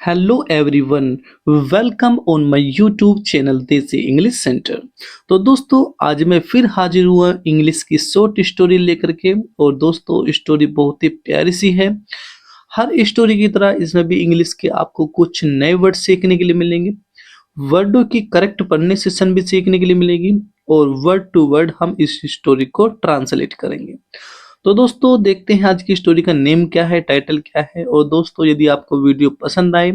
Hello everyone, welcome on my YouTube channel देसी English centre. तो दोस्तों आज मैं फिर हाजिर हुआ इंग्लिश की शॉर्ट स्टोरी लेकर के। और दोस्तों स्टोरी बहुत ही प्यारी सी है। हर स्टोरी की तरह इसमें भी इंग्लिश के आपको कुछ नए वर्ड सीखने के लिए मिलेंगे। वर्डों की करेक्ट प्रोनाउंसिएशन भी सीखने के लिए मिलेगी और वर्ड टू वर्ड हम इस स्टोरी को ट्रांसलेट करेंगे। तो दोस्तों देखते हैं आज की स्टोरी का नेम क्या है, टाइटल क्या है। और दोस्तों यदि आपको वीडियो पसंद आए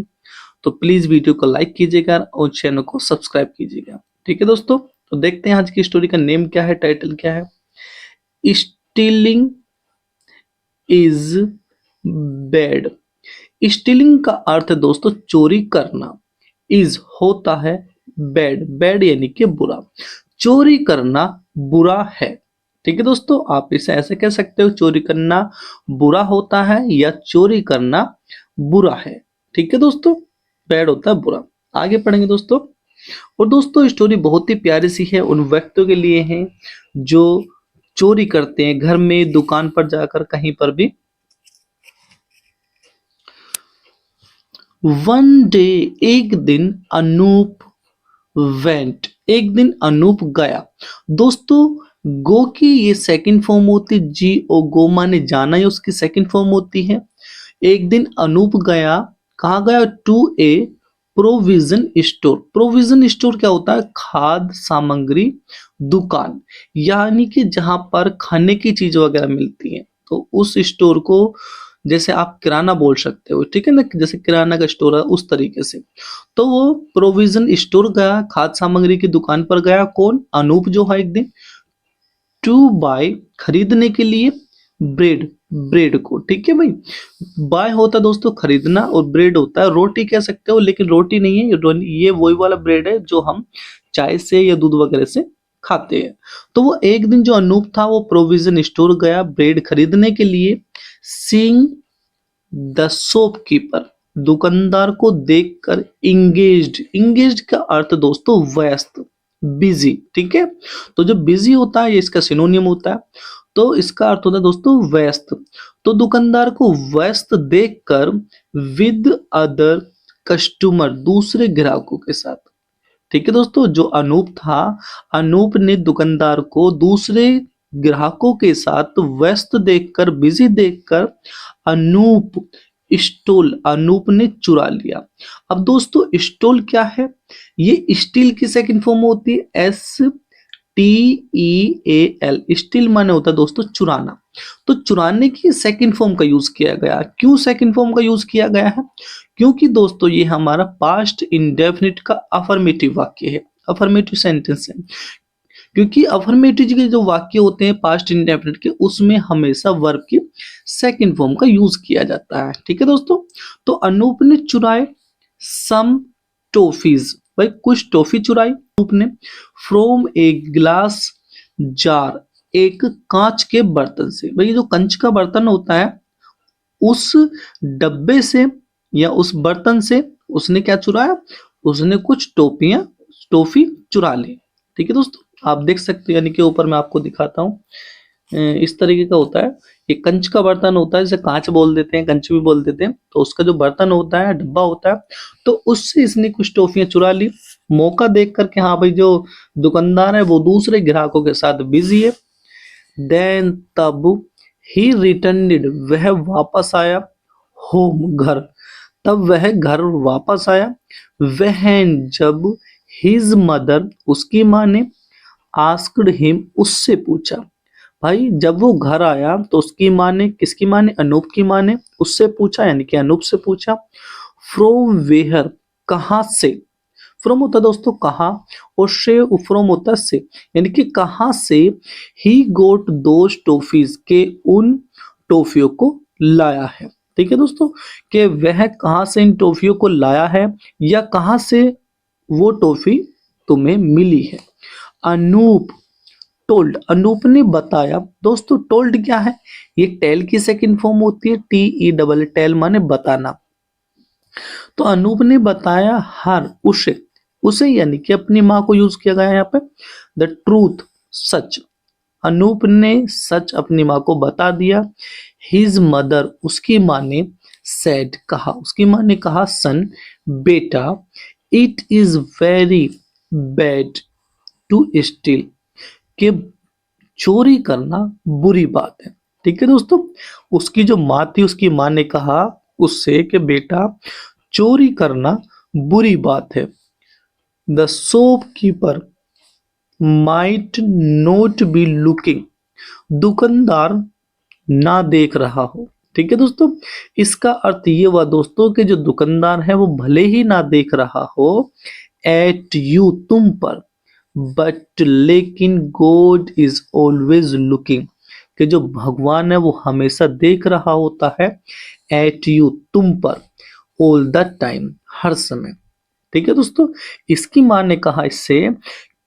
तो प्लीज वीडियो को लाइक कीजिएगा और चैनल को सब्सक्राइब कीजिएगा। ठीक है दोस्तों, तो देखते हैं आज की स्टोरी का नेम क्या है, टाइटल क्या है। Stealing is bad. स्टीलिंग का अर्थ है दोस्तों चोरी करना। इज होता है बैड, बैड यानी कि बुरा। चोरी करना बुरा है। ठीक है दोस्तों, आप इसे ऐसे कह सकते हो, चोरी करना बुरा होता है या चोरी करना बुरा है। ठीक है दोस्तों, बैड होता है बुरा। आगे पढ़ेंगे दोस्तों। और दोस्तों स्टोरी बहुत ही प्यारी सी है, उन व्यक्तियों के लिए है जो चोरी करते हैं घर में, दुकान पर जाकर, कहीं पर भी। वन डे, एक दिन अनूप वेंट, एक दिन अनूप गया। दोस्तों गो की ये सेकंड फॉर्म होती है, जी ओ गो माने जाना, ही उसकी सेकंड फॉर्म होती है। एक दिन अनूप गया, कहाँ गया? To a provision store. Provision store क्या होता है? खाद्य सामग्री दुकान, यानी कि जहां पर खाने की चीज वगैरह मिलती है। तो उस स्टोर को जैसे आप किराना बोल सकते हो, ठीक है ना, जैसे किराना का स्टोर है उस तरीके से। तो वो प्रोविजन स्टोर गया, खाद्य सामग्री की दुकान पर गया। कौन? अनूप जो है, एक दिन। टू बाय, खरीदने के लिए। ब्रेड, ब्रेड को। ठीक है भाई, बाय होता है दोस्तों खरीदना और ब्रेड होता है रोटी कह सकते हो, लेकिन रोटी नहीं है ये वही वाला ब्रेड है जो हम चाय से या दूध वगैरह से खाते हैं। तो वो एक दिन जो अनूप था वो प्रोविजन स्टोर गया ब्रेड खरीदने के लिए। सीइंग द शॉपकीपर, दुकानदार को देखकर इंगेज्ड, इंगेज्ड का अर्थ दोस्तों व्यस्त, बिजी। ठीक है, तो जो बिजी होता है ये इसका सिनोनियम होता है। तो इसका अर्थ होता है दोस्तों व्यस्त। तो दुकानदार को व्यस्त देखकर विद अदर कस्टमर, दूसरे ग्राहकों के साथ। ठीक है दोस्तों, जो अनूप था, अनूप ने दुकानदार को दूसरे ग्राहकों के साथ व्यस्त देखकर, बिजी देखकर अनूप स्टोल, अनूप ने चुरा लिया। अब दोस्तों स्टोल क्या है? ये स्टील की सेकंड फॉर्म होती है, STEAL। स्टील माने होता है दोस्तों चुराना। तो चुराने की सेकंड फॉर्म का यूज किया गया। क्यों सेकंड फॉर्म का यूज किया गया है? क्योंकि दोस्तों ये हमारा पास्ट इंडेफिनिट का अफर्मेटिव वाक्य है, अफर्मेटिव सेंटेंस है। क्योंकि अफर्मेटिव के जो वाक्य होते हैं पास्ट इंडेफिनिट के, उसमें हमेशा वर्ब की सेकंड फॉर्म का यूज किया जाता है। ठीक है दोस्तों, तो अनूप ने चुराए सम टॉफीज, भाई कुछ टॉफी चुराई अनूप ने। फ्रॉम ए ग्लास जार, एक कांच के बर्तन से। भाई जो कांच का बर्तन होता है उस डब्बे से या उस बर्तन से उसने क्या चुराया? उसने कुछ टॉफी चुरा ली। ठीक है दोस्तों, आप देख सकते हो, यानी कि ऊपर मैं आपको दिखाता हूँ। इस तरीके का होता है, ये कंच का बर्तन होता है, जैसे कांच बोल देते हैं, कंच भी बोल देते हैं। तो उसका जो बर्तन होता है, डब्बा होता है, तो उससे इसने कुछ टॉफियां चुरा ली। मौका देख करके, हाँ भाई जो दुकानदार है वो दूसरे ग्राहकों के साथ बिजी है। देन तब ही रिटर्नड, वह वापस आया। होम, घर, तब वह घर वापस आया। वह जब हिज मदर, उसकी माँ ने आस्क्ड हिम, उससे पूछा। भाई जब वो घर आया तो उसकी माँ ने, किसकी माँ ने? अनूप की माँ ने उससे पूछा, यानी कि अनूप से पूछा। फ्रॉम वेयर, कहाँ से। फ्रॉम होता है दोस्तों कहाँ, और से फ्रॉम होता है से, यानी कि कहाँ से ही गोट दोज टॉफीज, के उन टॉफियों को लाया है। ठीक है दोस्तों, कि वह कहाँ से इन टॉफियों को लाया है या कहाँ से वो टॉफी तुम्हें मिली है। अनूप टोल्ड, अनूप ने बताया। दोस्तों टोल्ड क्या है? ये टेल की सेकंड फॉर्म होती है, TE टेल माने बताना। तो अनूप ने बताया हर, उसे, उसे यानी कि अपनी माँ को यूज किया गया है यहाँ पे। द ट्रूथ, सच, अनूप ने सच अपनी माँ को बता दिया। हिज मदर, उसकी माँ ने सेड कहा, उसकी माँ ने कहा सन बेटा it is very bad to steal, कि चोरी करना बुरी बात है। ठीक है दोस्तों, उसकी जो माँ थी उसकी माँ ने कहा उससे कि बेटा चोरी करना बुरी बात है। The shopkeeper might not be looking, दुकानदार ना देख रहा हो। ठीक है दोस्तों, इसका अर्थ ये हुआ दोस्तों कि जो दुकानदार है वो भले ही ना देख रहा हो एट यू, तुम पर, बट लेकिन गॉड इज ऑलवेज लुकिंग, कि जो भगवान है वो हमेशा देख रहा होता है एट यू, तुम पर, ऑल द टाइम, हर समय। ठीक है दोस्तों, इसकी माँ ने कहा इससे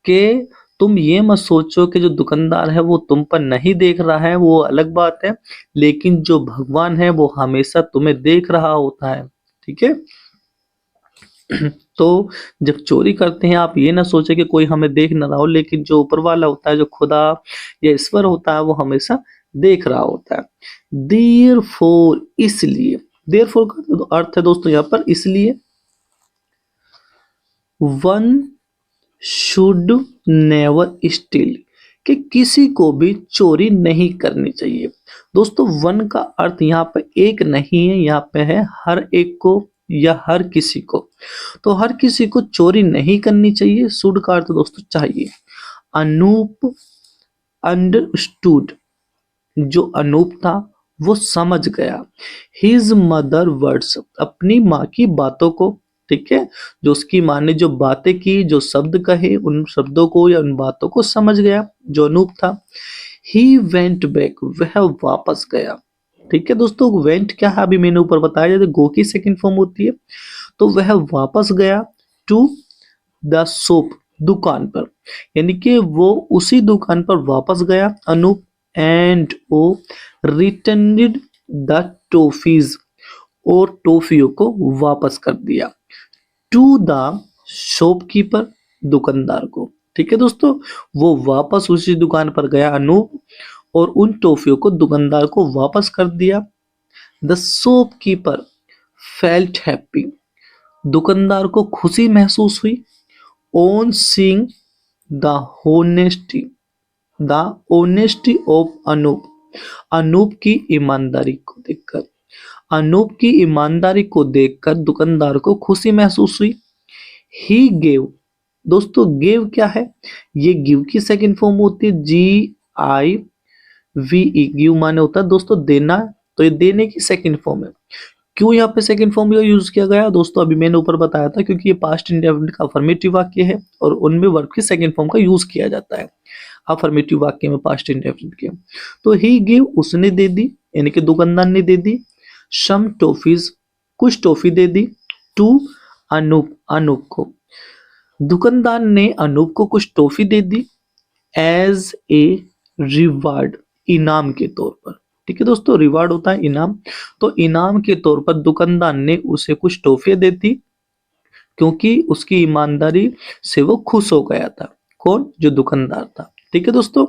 कि तुम ये मत सोचो कि जो दुकानदार है वो तुम पर नहीं देख रहा है, वो अलग बात है, लेकिन जो भगवान है वो हमेशा तुम्हें देख रहा होता है। ठीक है। तो जब चोरी करते हैं आप ये ना सोचे कि कोई हमें देख ना रहा हो, लेकिन जो ऊपर वाला होता है, जो खुदा या ईश्वर होता है, वो हमेशा देख रहा होता है। देयर फोर, इसलिए, देयर फोर का तो अर्थ है दोस्तों यहाँ पर इसलिए, वन शुड नेवर स्टील, कि किसी को भी चोरी नहीं करनी चाहिए। दोस्तों वन का अर्थ यहाँ पे एक नहीं है, यहाँ पे है हर एक को या हर किसी को। तो हर किसी को चोरी नहीं करनी चाहिए, शुड का अर्थ दोस्तों चाहिए। अनूप अंडरस्टूड, जो अनूप था वो समझ गया हिज मदर वर्ड्स, अपनी माँ की बातों को। ठीक है, जो उसकी माँ ने जो बातें की, जो शब्द कहे, उन शब्दों को या उन बातों को समझ गया जो अनूप था। ही वेंट बैक, वह वापस गया। ठीक है दोस्तों, वेंट क्या है अभी मैंने ऊपर बताया, जैसे गो की सेकंड फॉर्म होती है, तो वह वापस गया टू द शॉप, दुकान पर, यानी कि वो उसी दुकान पर वापस गया Anoop, and oh returned the toffees, और टॉफियों को वापस कर दिया टू द शॉपकीपर, दुकानदार को। ठीक है दोस्तों, वो वापस उसी दुकान पर गया अनूप, और उन टॉफियों को दुकानदार को वापस कर दिया। द शॉपकीपर फेल्ट हैप्पी, दुकानदार को खुशी महसूस हुई on seeing the honesty, the honesty of Anoop, Anoop की ईमानदारी को देखकर, अनूप की ईमानदारी को देखकर दुकानदार को खुशी महसूस हुई। ही गेव, दोस्तों गेव क्या है, ये गिव की सेकंड फॉर्म होती है GIVE, गिव माने होता है दोस्तों देना, तो ये देने की सेकंड फॉर्म है। क्यों यहाँ पे सेकंड फॉर्म का यूज किया गया दोस्तों, अभी मैंने ऊपर बताया था, क्योंकि ये पास्ट इंडेफिनिट का अफर्मेटिव वाक्य है और उनमें वर्ब की सेकंड फॉर्म का यूज किया जाता है अफर्मेटिव वाक्य में पास्ट इंडेफिनिट के। तो ही गिव, उसने दे दी, यानी कि दुकानदार ने दे दी, सम टॉफीज, कुछ टॉफी दे दी, टू अनूप, अनूप को, दुकानदार ने अनूप को कुछ टॉफी दे दी एज ए रिवार्ड, इनाम के तौर पर। ठीक है दोस्तों, रिवार्ड होता है इनाम, तो इनाम के तौर पर दुकानदार ने उसे कुछ टॉफियां दे दी, क्योंकि उसकी ईमानदारी से वो खुश हो गया था। कौन, जो दुकानदार था। ठीक है दोस्तों,